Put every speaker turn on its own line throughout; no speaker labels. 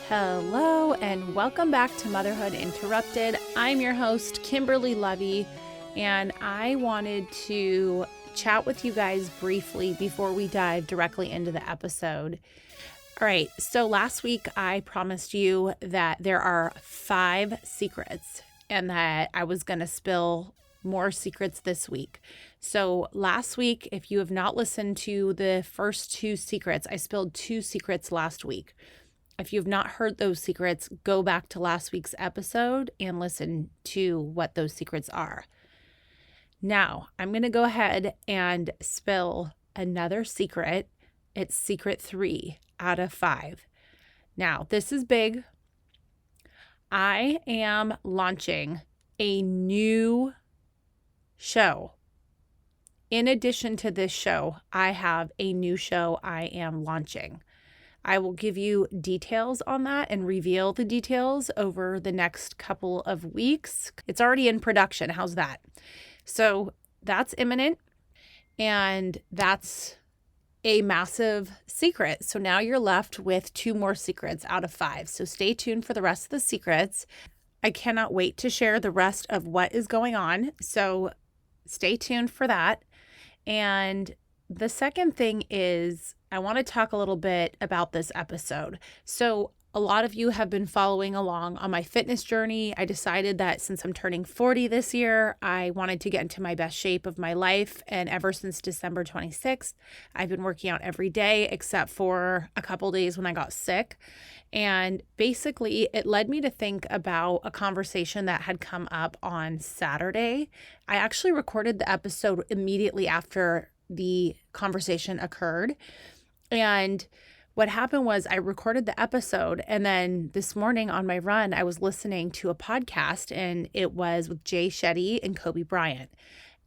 Hello and welcome back to Motherhood Interrupted. I'm your host, Kimberly Levy, and I wanted to chat with you guys briefly before we dive directly into the episode. All right, so last week I promised you that there are 5 secrets and that I was going to spill more secrets this week. So last week, if you have not listened to the first 2 secrets, I spilled 2 secrets last week. If you've not heard those secrets, go back to last week's episode and listen to what those secrets are. Now, I'm going to go ahead and spill another secret. It's secret 3 out of 5. Now, this is big. I am launching a new show. In addition to this show, I have a new show I am launching. I will give you details on that and reveal the details over the next couple of weeks. It's already in production. How's that? So that's imminent, and that's a massive secret. So now you're left with 2 more secrets out of 5. So stay tuned for the rest of the secrets. I cannot wait to share the rest of what is going on. So stay tuned for that. And the second thing is I want to talk a little bit about this episode. So a lot of you have been following along on my fitness journey. I decided that since I'm turning 40 this year, I wanted to get into my best shape of my life. And ever since December 26th, I've been working out every day except for a couple days when I got sick. And basically, it led me to think about a conversation that had come up on Saturday. I actually recorded the episode immediately after the conversation occurred. And what happened was I recorded the episode, and then this morning on my run, I was listening to a podcast, and it was with Jay Shetty and Kobe Bryant.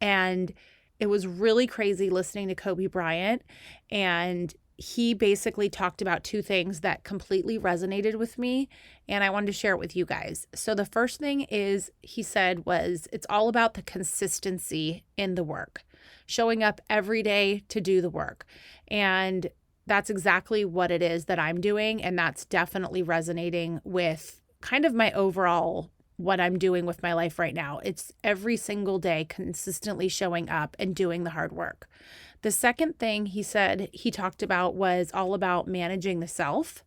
And it was really crazy listening to Kobe Bryant. And he basically talked about 2 things that completely resonated with me, and I wanted to share it with you guys. So the first thing he said was, it's all about the consistency in the work, showing up every day to do the work. And that's exactly what it is that I'm doing. And that's definitely resonating with kind of my overall what I'm doing with my life right now. It's every single day consistently showing up and doing the hard work. The second thing he said he talked about was all about managing the self.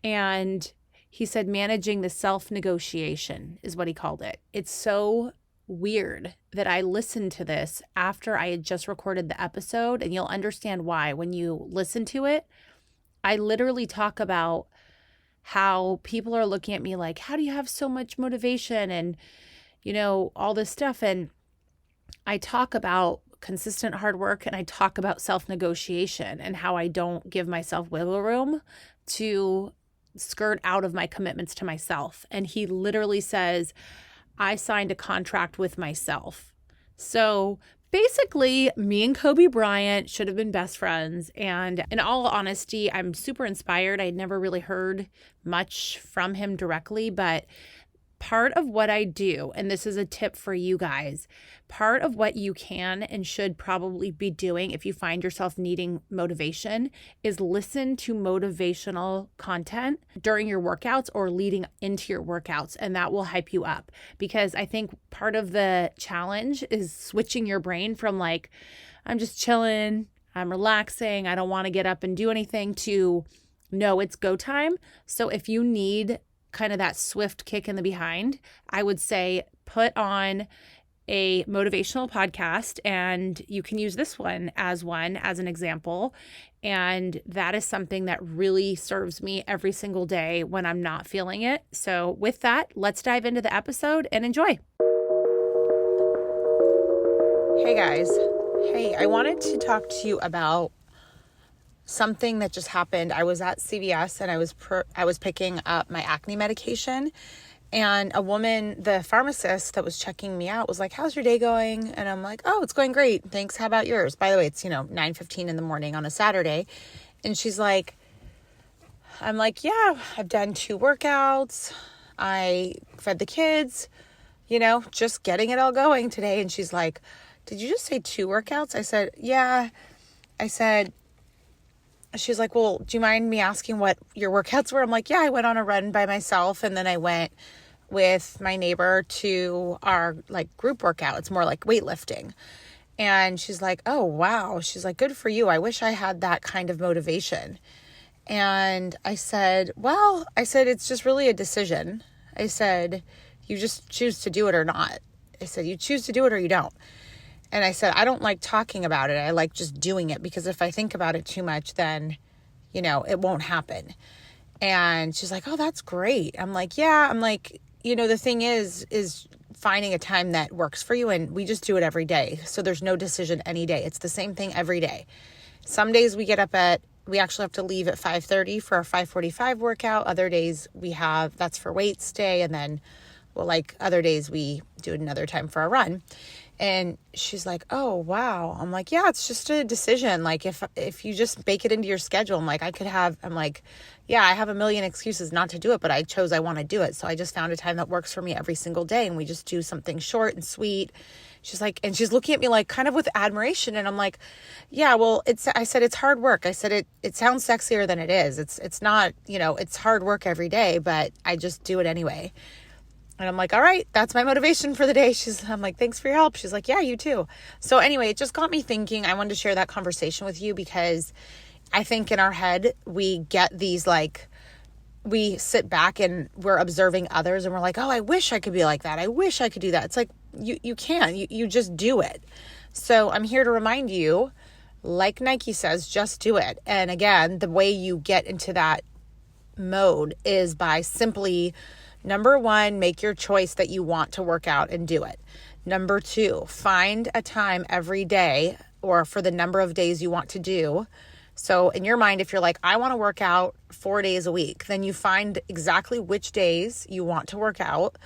And he said managing the self-negotiation is what he called it. It's so weird that I listened to this after I had just recorded the episode, and you'll understand why when you listen to it. I literally talk about how people are looking at me like, how do you have so much motivation and, all this stuff. And I talk about consistent hard work, and I talk about self-negotiation and how I don't give myself wiggle room to skirt out of my commitments to myself. And he literally says, I signed a contract with myself. So basically, me and Kobe Bryant should have been best friends. And in all honesty, I'm super inspired. I'd never really heard much from him directly, but part of what I do, and this is a tip for you guys, part of what you can and should probably be doing if you find yourself needing motivation is listen to motivational content during your workouts or leading into your workouts, and that will hype you up. Because I think part of the challenge is switching your brain from like, I'm just chilling, I'm relaxing, I don't want to get up and do anything, to no, it's go time. So if you need kind of that swift kick in the behind, I would say put on a motivational podcast, and you can use this one as an example. And that is something that really serves me every single day when I'm not feeling it. So with that, let's dive into the episode and enjoy. Hey guys. Hey, I wanted to talk to you about something that just happened. I was at CVS and I was picking up my acne medication, and a woman, the pharmacist that was checking me out, was like, how's your day going? And I'm like, oh, it's going great. Thanks. How about yours? By the way, it's, 9:15 in the morning on a Saturday. And she's like, I'm like, yeah, I've done 2 workouts. I fed the kids, just getting it all going today. And she's like, did you just say 2 workouts? I said, yeah. I said, she's like, well, do you mind me asking what your workouts were? I'm like, yeah, I went on a run by myself, and then I went with my neighbor to our like group workout. It's more like weightlifting. And she's like, oh, wow. She's like, good for you. I wish I had that kind of motivation. And I said, it's just really a decision. I said, you just choose to do it or not. I said, you choose to do it or you don't. And I said, I don't like talking about it. I like just doing it, because if I think about it too much, then, it won't happen. And she's like, oh, that's great. I'm like, yeah. I'm like, the thing is finding a time that works for you. And we just do it every day. So there's no decision any day. It's the same thing every day. Some days we actually have to leave at 5:30 for our 5:45 workout. Other days that's for weights day. And then, other days we do it another time for a run. And she's like, oh, wow. I'm like, yeah, it's just a decision. Like if you just bake it into your schedule, I'm like, yeah, I have a million excuses not to do it, but I want to do it. So I just found a time that works for me every single day. And we just do something short and sweet. She's like, and she's looking at me like kind of with admiration. And I'm like, yeah, well, I said, it's hard work. I said, it sounds sexier than it is. It's not, it's hard work every day, but I just do it anyway. And I'm like, all right, that's my motivation for the day. I'm like, thanks for your help. She's like, yeah, you too. So anyway, it just got me thinking. I wanted to share that conversation with you, because I think in our head, we get these we sit back and we're observing others and we're like, oh, I wish I could be like that. I wish I could do that. It's like, you can, you just do it. So I'm here to remind you, like Nike says, just do it. And again, the way you get into that mode is by simply, number one, make your choice that you want to work out and do it. Number two, find a time every day or for the number of days you want to do. So in your mind, if you're like, I want to work out 4 days a week, then you find exactly which days you want to work out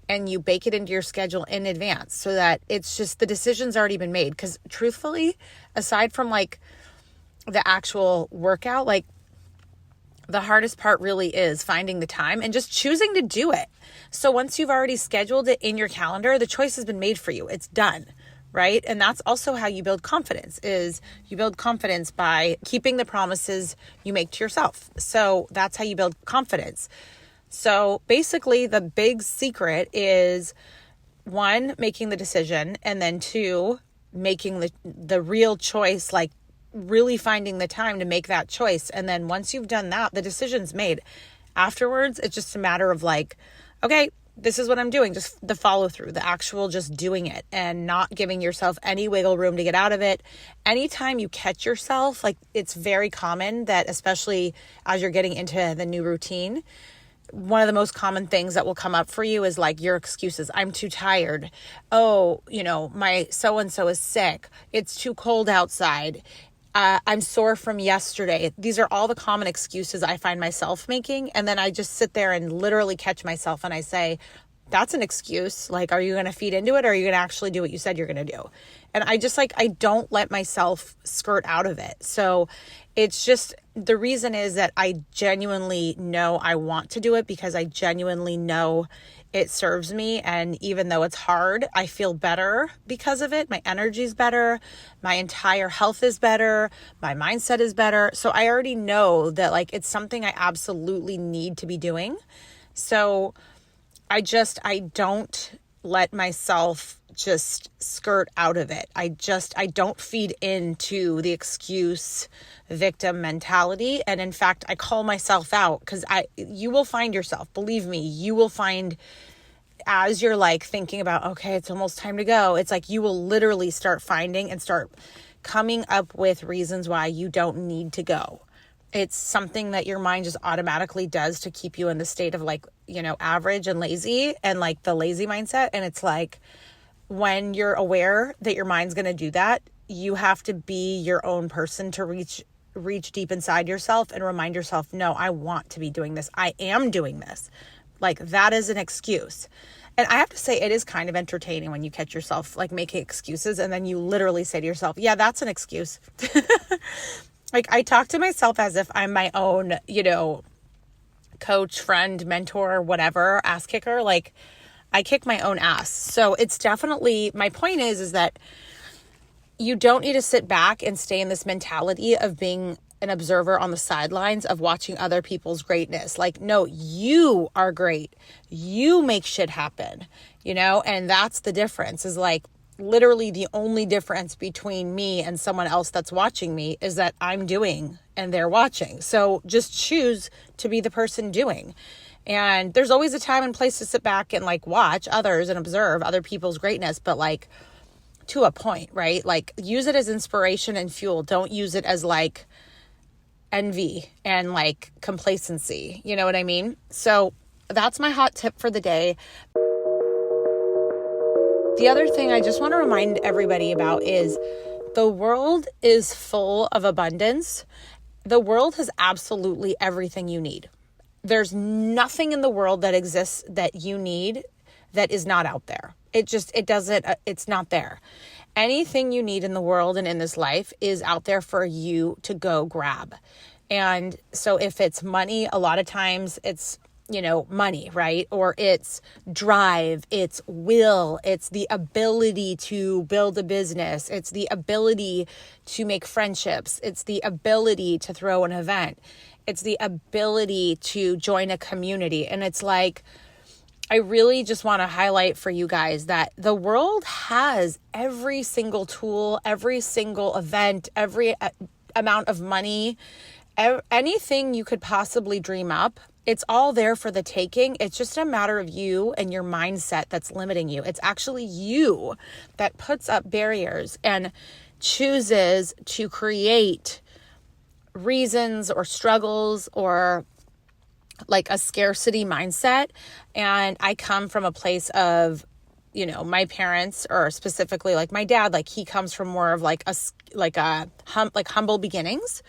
and you bake it into your schedule in advance so that it's just the decision's already been made. Because truthfully, aside from the actual workout, the hardest part really is finding the time and just choosing to do it. So once you've already scheduled it in your calendar, the choice has been made for you. It's done, right? And that's also how you build confidence, is you build confidence by keeping the promises you make to yourself. So that's how you build confidence. So basically the big secret is, one, making the decision, and then two, making the real choice, really finding the time to make that choice. And then once you've done that, the decision's made. Afterwards, it's just a matter of okay, this is what I'm doing. Just the follow through, the actual just doing it and not giving yourself any wiggle room to get out of it. Anytime you catch yourself, it's very common that, especially as you're getting into the new routine, one of the most common things that will come up for you is your excuses. I'm too tired. Oh, my so-and-so is sick. It's too cold outside. I'm sore from yesterday. These are all the common excuses I find myself making. And then I just sit there and literally catch myself and I say, that's an excuse. Are you going to feed into it, or are you going to actually do what you said you're going to do? And I just I don't let myself skirt out of it. So it's just, the reason is that I genuinely know I want to do it, because I genuinely know it serves me. And even though it's hard, I feel better because of it. My energy's better. My entire health is better. My mindset is better. So I already know that it's something I absolutely need to be doing. So I don't let myself just skirt out of it. I don't feed into the excuse victim mentality. And in fact, I call myself out, because you will find yourself, believe me, you will find, as you're thinking about, okay, it's almost time to go. It's you will literally start finding and start coming up with reasons why you don't need to go. It's something that your mind just automatically does to keep you in the state of average and lazy, and the lazy mindset. And it's when you're aware that your mind's going to do that, you have to be your own person to reach deep inside yourself and remind yourself, no, I want to be doing this. I am doing this. That is an excuse. And I have to say, it is kind of entertaining when you catch yourself making excuses, and then you literally say to yourself, yeah, that's an excuse. I talk to myself as if I'm my own, coach, friend, mentor, whatever, ass kicker. I kick my own ass. So it's definitely, my point is that you don't need to sit back and stay in this mentality of being an observer on the sidelines of watching other people's greatness. Like, no, you are great. You make shit happen, and that's the difference, is like literally the only difference between me and someone else that's watching me is that I'm doing and they're watching. So just choose to be the person doing. And there's always a time and place to sit back and like watch others and observe other people's greatness, but like to a point, right? Like use it as inspiration and fuel. Don't use it as like envy and like complacency. You know what I mean? So that's my hot tip for the day. The other thing I just want to remind everybody about is the world is full of abundance. The world has absolutely everything you need. There's nothing in the world that exists that you need that is not out there. It's not there. Anything you need in the world and in this life is out there for you to go grab. And so if it's money, a lot of times it's money, right? Or it's drive, it's will, it's the ability to build a business, it's the ability to make friendships, it's the ability to throw an event, it's the ability to join a community. And it's like, I really just want to highlight for you guys that the world has every single tool, every single event, every amount of money, anything you could possibly dream up. It's all there for the taking. It's just a matter of you and your mindset that's limiting you. It's actually you that puts up barriers and chooses to create reasons or struggles or like a scarcity mindset. And I come from a place of, my parents, or specifically like my dad, like he comes from more of like humble beginnings.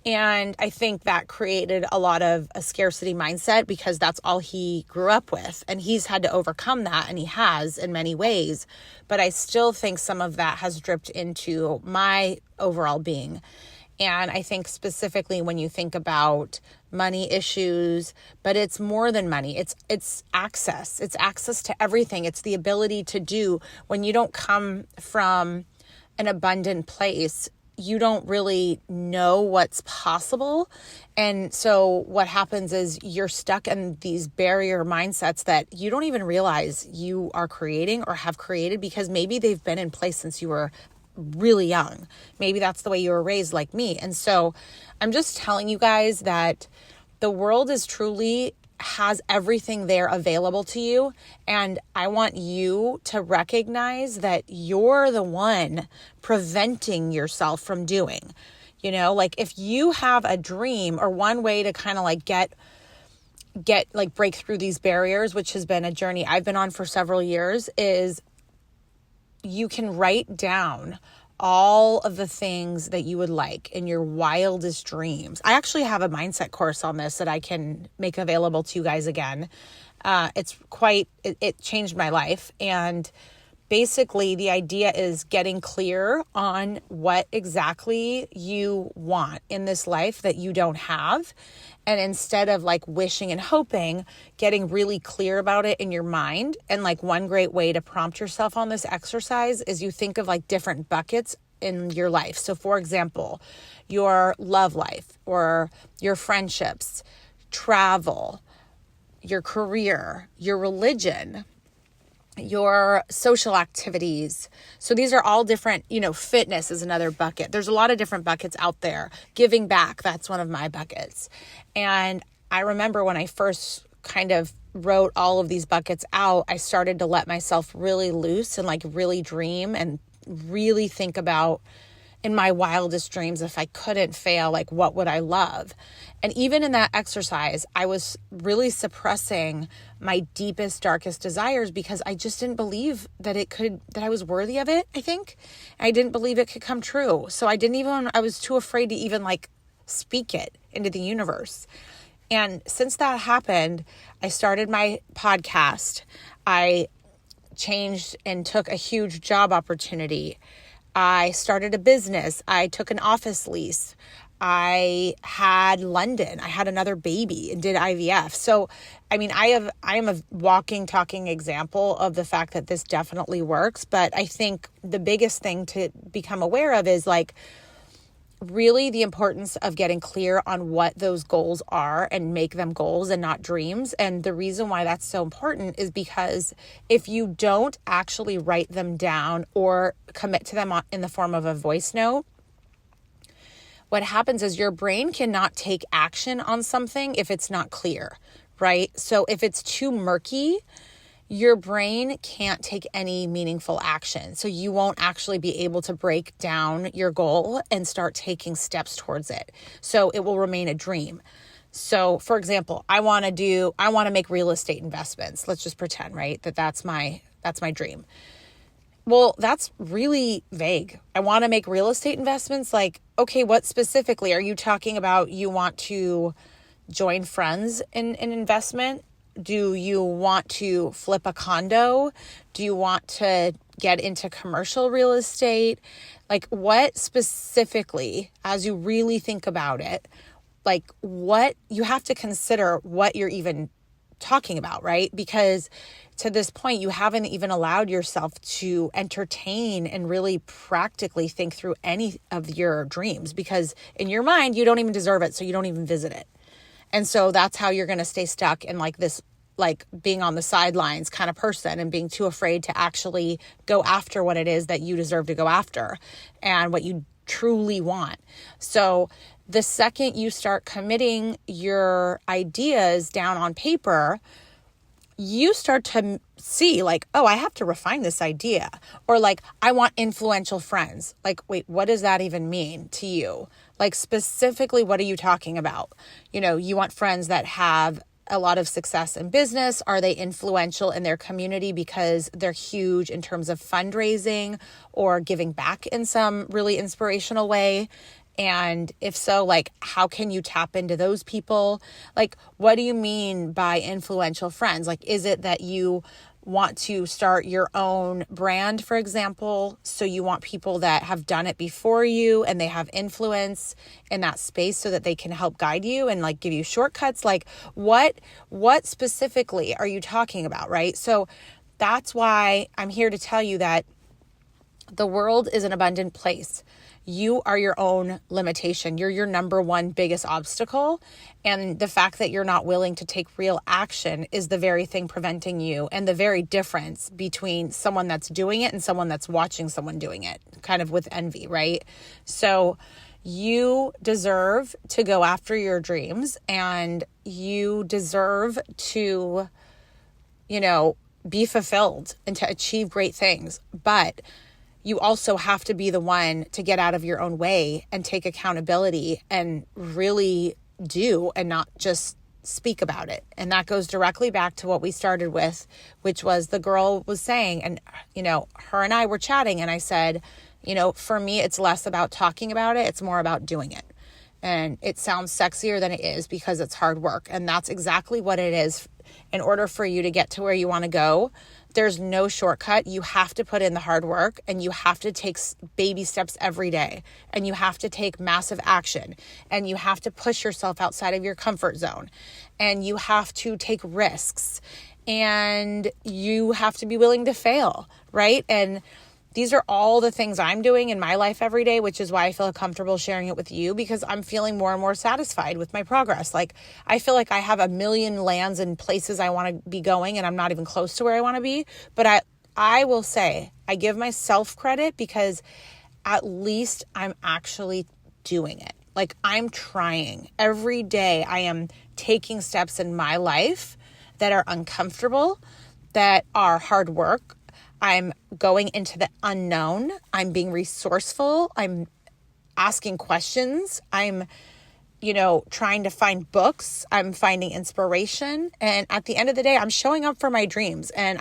And I think that created a lot of a scarcity mindset because that's all he grew up with. And he's had to overcome that, and he has in many ways. But I still think some of that has dripped into my overall being. And I think specifically when you think about money issues, but it's more than money. It's access. It's access to everything. It's the ability to do. When you don't come from an abundant place, you don't really know what's possible. And so what happens is you're stuck in these barrier mindsets that you don't even realize you are creating or have created, because maybe they've been in place since you were really young. Maybe that's the way you were raised, like me. And so I'm just telling you guys that the world has everything there available to you. And I want you to recognize that you're the one preventing yourself from doing, like if you have a dream, or one way to kind of like get like break through these barriers, which has been a journey I've been on for several years, is you can write down all of the things that you would like in your wildest dreams. I actually have a mindset course on this that I can make available to you guys again. It changed my life. And basically the idea is getting clear on what exactly you want in this life that you don't have. And instead of like wishing and hoping, getting really clear about it in your mind. And like one great way to prompt yourself on this exercise is you think of like different buckets in your life. So for example, your love life, or your friendships, travel, your career, your religion, your social activities. So these are all different, fitness is another bucket. There's a lot of different buckets out there. Giving back, that's one of my buckets. And I remember when I first kind of wrote all of these buckets out, I started to let myself really loose and like really dream and really think about, in my wildest dreams, if I couldn't fail, like what would I love? And even in that exercise, I was really suppressing my deepest, darkest desires because I just didn't believe that I was worthy of it, I think. I didn't believe it could come true. So I was too afraid to even like speak it into the universe. And since that happened, I started my podcast. I changed and took a huge job opportunity. I started a business. I took an office lease. I had London. I had another baby and did IVF. So, I mean, I am a walking, talking example of the fact that this definitely works. But I think the biggest thing to become aware of is like, really the importance of getting clear on what those goals are and make them goals and not dreams. And the reason why that's so important is because if you don't actually write them down or commit to them in the form of a voice note, what happens is your brain cannot take action on something if it's not clear, right? So if it's too murky, your brain can't take any meaningful action. So you won't actually be able to break down your goal and start taking steps towards it. So it will remain a dream. So for example, I want to make real estate investments. Let's just pretend, right? That's my dream. Well, that's really vague. I want to make real estate investments. Like, okay, what specifically are you talking about? You want to join friends in an investment? Do you want to flip a condo? Do you want to get into commercial real estate? Like, what specifically, as you really think about it, like what you have to consider what you're even talking about, right? Because to this point, you haven't even allowed yourself to entertain and really practically think through any of your dreams, because in your mind, you don't even deserve it. So you don't even visit it. And so that's how you're going to stay stuck in like this, like being on the sidelines kind of person and being too afraid to actually go after what it is that you deserve to go after and what you truly want. So the second you start committing your ideas down on paper, you start to see like, oh, I have to refine this idea. Or like, I want influential friends. Like, wait, what does that even mean to you? Like specifically, what are you talking about? You know, you want friends that have a lot of success in business. Are they influential in their community because they're huge in terms of fundraising or giving back in some really inspirational way? And if so, like, how can you tap into those people? Like, what do you mean by influential friends? Like, is it that you want to start your own brand, for example? So you want people that have done it before you and they have influence in that space so that they can help guide you and like give you shortcuts. Like what specifically are you talking about, right? So that's why I'm here to tell you that the world is an abundant place. You are your own limitation. You're your number one biggest obstacle. And the fact that you're not willing to take real action is the very thing preventing you, and the very difference between someone that's doing it and someone that's watching someone doing it, kind of with envy, right? So you deserve to go after your dreams, and you deserve to, you know, be fulfilled and to achieve great things. But you also have to be the one to get out of your own way and take accountability and really do, and not just speak about it. And that goes directly back to what we started with, which was the girl was saying, and, you know, her and I were chatting, and I said, you know, for me, it's less about talking about it. It's more about doing it. And it sounds sexier than it is because it's hard work. And that's exactly what it is. In order for you to get to where you want to go, there's no shortcut. You have to put in the hard work, and you have to take baby steps every day, and you have to take massive action, and you have to push yourself outside of your comfort zone, and you have to take risks, and you have to be willing to fail, right? And these are all the things I'm doing in my life every day, which is why I feel comfortable sharing it with you, because I'm feeling more and more satisfied with my progress. Like, I feel like I have a million lands and places I want to be going, and I'm not even close to where I want to be. But I will say, I give myself credit because at least I'm actually doing it. Like, I'm trying. Every day I am taking steps in my life that are uncomfortable, that are hard work. I'm going into the unknown. I'm being resourceful. I'm asking questions. I'm, you know, trying to find books. I'm finding inspiration. And at the end of the day, I'm showing up for my dreams. And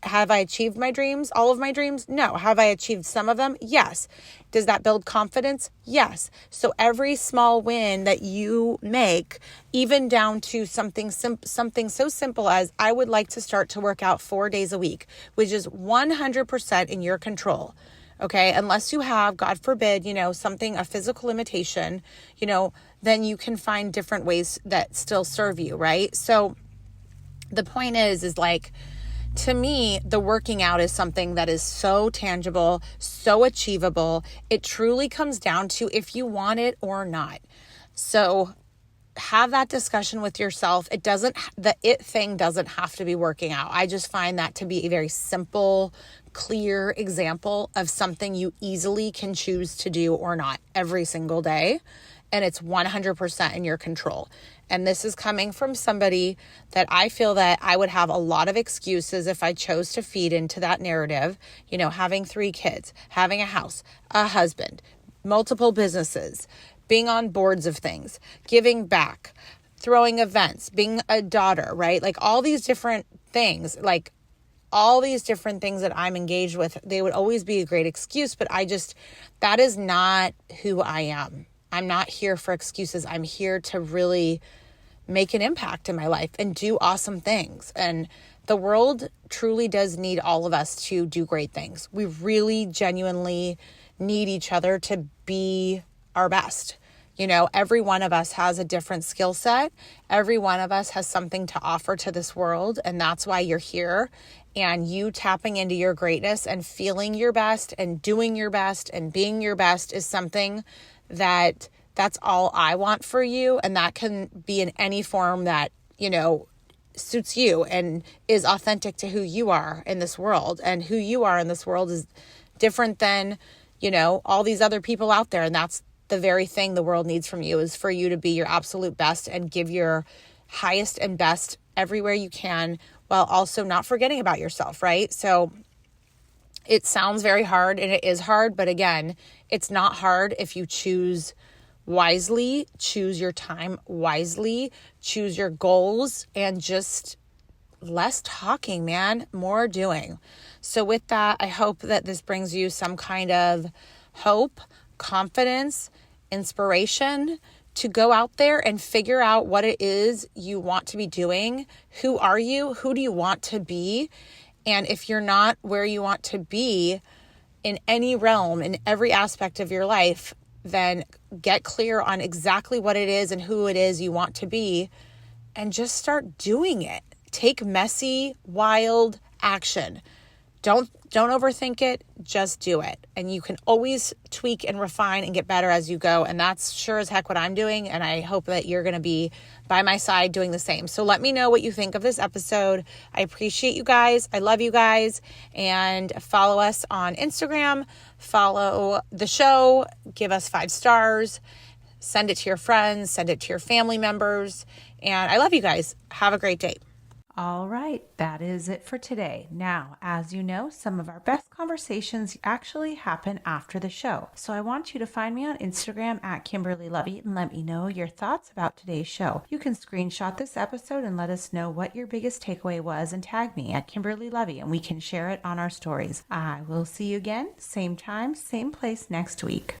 have I achieved my dreams? All of my dreams? No. Have I achieved some of them? Yes. Does that build confidence? Yes. So every small win that you make, even down to something so simple as, I would like to start to work out 4 days a week, which is 100% in your control. Okay. Unless you have, God forbid, you know, a physical limitation, you know, then you can find different ways that still serve you. Right. So the point is like,
To me, the working out is something that is so tangible, so achievable. It truly comes down to if you want it or not. So have that discussion with yourself. The it thing doesn't have to be working out. I just find that to be a very simple, clear example of something you easily can choose to do or not every single day. And it's 100% in your control. And this is coming from somebody that I feel that I would have a lot of excuses if I chose to feed into that narrative, having 3 kids, having a house, a husband, multiple businesses, being on boards of things, giving back, throwing events, being a daughter, right? Like all these different things, that I'm engaged with, they would always be a great excuse, but that is not who I am. I'm not here for excuses. I'm here to really make an impact in my life and do awesome things. And the world truly does need all of us to do great things. We really genuinely need each other to be our best. Every one of us has a different skill set. Every one of us has something to offer to this world. And that's why you're here. And you tapping into your greatness and feeling your best and doing your best and being your best is something that's all I want for you. And that can be in any form that, suits you and is authentic to who you are in this world. And who you are in this world is different than, all these other people out there. And that's the very thing the world needs from you, is for you to be your absolute best and give your highest and best everywhere you can, while also not forgetting about yourself, right? So it sounds very hard, and it is hard, but again, it's not hard if you choose wisely, choose your time wisely, choose your goals, and just less talking, man, more doing. So with that, I hope that this brings you some kind of hope, confidence, inspiration to go out there and figure out what it is you want to be doing. Who are you? Who do you want to be? And if you're not where you want to be in any realm, in every aspect of your life, then get clear on exactly what it is and who it is you want to be, and just start doing it. Take messy, wild action. Don't overthink it, just do it. And you can always tweak and refine and get better as you go. And that's sure as heck what I'm doing. And I hope that you're going to be by my side doing the same. So let me know what you think of this episode. I appreciate you guys. I love you guys. And follow us on Instagram. Follow the show. Give us 5 stars. Send it to your friends. Send it to your family members. And I love you guys. Have a great day.
All right, that is it for today. Now, as you know, some of our best conversations actually happen after the show. So I want you to find me on Instagram at Kimberly Lovey and let me know your thoughts about today's show. You can screenshot this episode and let us know what your biggest takeaway was and tag me at Kimberly Lovey and we can share it on our stories. I will see you again, same time, same place next week.